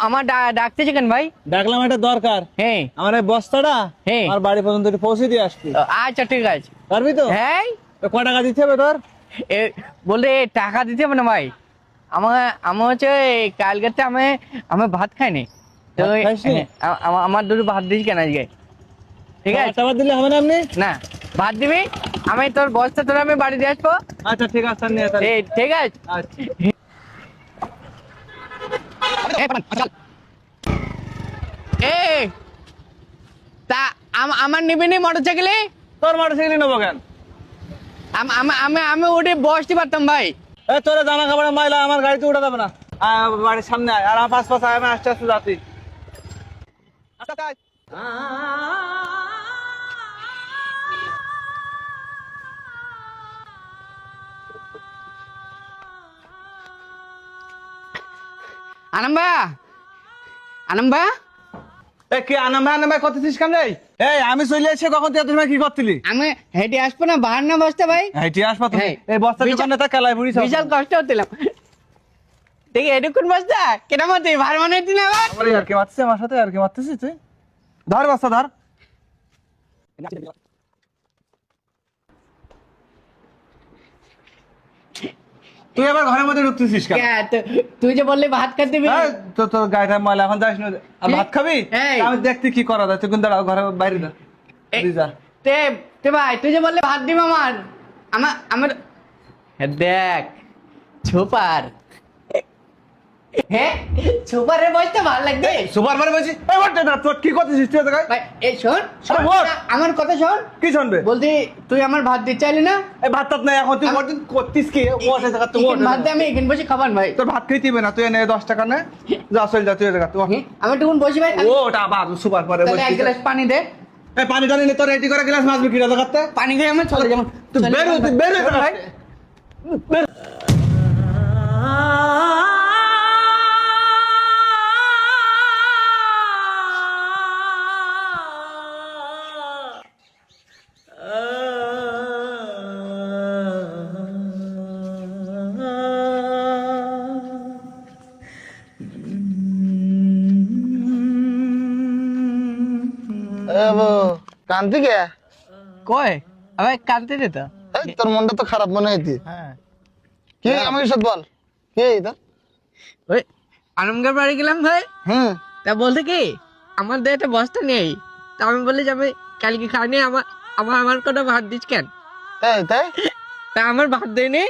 আমার ডাকতেছে কেন ভাই? ডাকলাম একটা দরকার। হ্যাঁ, আমার এই বস্তাটা আমার বাড়ি পর্যন্ত একটু পৌঁছে দিয়ে আসবি। আচ্ছা ঠিক আছে। পারবি তো? হ্যাঁ। তো ক টাকা দিতে হবে তোর? বলে টাকা দিতে হবে না ভাই। আমার হচ্ছে কালকে আমি ভাত খাইনি তো ভাত খাইসনি? আমার দুটো ভাত দিস কেন আজকে? ঠিক আছে, টাকা দিলে হবে না এমনি? না ভাত দিবি, আমি তোর বস্তা তোর আমি বাড়ি দিয়ে আসবো। আচ্ছা ঠিক আছে, নিয়ে তাহলে। ঠিক আছে। আচ্ছা। তা আমার নিবি মোটর সাইকেলে? তোর মোটরসাইকেল নেবো কেন? আমি উঠে বসতে পারতাম ভাই। এই তোর জামা কাপড় ময়লা আমার গাড়িতে উঠা যাবে না। বাড়ির সামনে আয়, আর আমার পাশ পাশ আয়, আমি আস্তে আস্তে যাচ্ছি। আনম্বা কি আনাম ভাই করতেছিস কেন রে? এই আমি চলে এসে কখন তুই এত সময় কি করছিলি? আমি হেঁটে আসবো না, বাহার না বসতে ভাই। হেঁটে আসবো তুমি? হ্যাঁ। এই বস্তা বিশাল- দোকানে তা কেলাই বুড়ি বিশাল কষ্ট হচ্ছিলাম। দেখি এটুকুন বস্তা কেনা মতে ভার মনে হচ্ছি না আবার। আর কি মারছিস আমার সাথে? আর কি মারতেছিস তুই? ধর বস্তা ধর। তুই আবার ঘরের মধ্যে ঢুকতেছিস কেন? তুই যে বললি ভাত খাতে দিবি। তোর গাড়িটা ময়লা, এখন যাস না। আর ভাত খাবি? এই। আমি দেখতে কি করা যায়, তুই কিন্তু দাঁড়াও, ঘরের বাইরে যা। তুই যা। তে ভাই তুই যে বললি ভাত দিবি আমার দেখ ছোপার। হ্যাঁ, ছোপারের বয়সটা ভালো লাগবে। সুপার মারে বলছি, এই ওঠ না, তোর কি করতেছিস তুই? ভাই এই শোন, আরে ওঠ। আমার কথা শোন। কি শুনবে? বলতি তুই আমার ভাত দিতে চাইলি না? এই ভাত টাত নাই এখন, তুই করতিস কি? ওঠ এই জায়গা, তুই ওঠ। ভাত দিয়ে আমি এখানে বসে খাবার ভাই। তোর ভাত খেতে দিবে না, তুই এনে 10 টাকা নে, যা চল যা, তুই এই জায়গা তুই ওঠ। আমি টুকুন বসি ভাই। ও ওটা আবার সুপার পরে তাহলে এক বলছিস। গ্লাস পানি দে। এই পানি টানি নে, তোর রেডি করে গ্লাস মাছবি কি রাজা করতে? পানি খেয়ে আমি চলে যাবো। তুই বেরো, তুই বেরো ভাই। বের। কান্তি কে? কই আমি কাঁদতে দিত। তোর মনটা তো খারাপ মনে হইতি। হ্যাঁ, কি আমাকে সব বল, কি এটা? ওই আনন্দগড় বাড়ি গেলাম ভাই। হুম, তা বলতে কি আমার তো একটা বস্তা নেই। তা আমি বললি যে আমি কালকে খাইনি, আমার কোনো ভাত দিস কেন? তাই তাই তা আমার ভাত দেয়নি।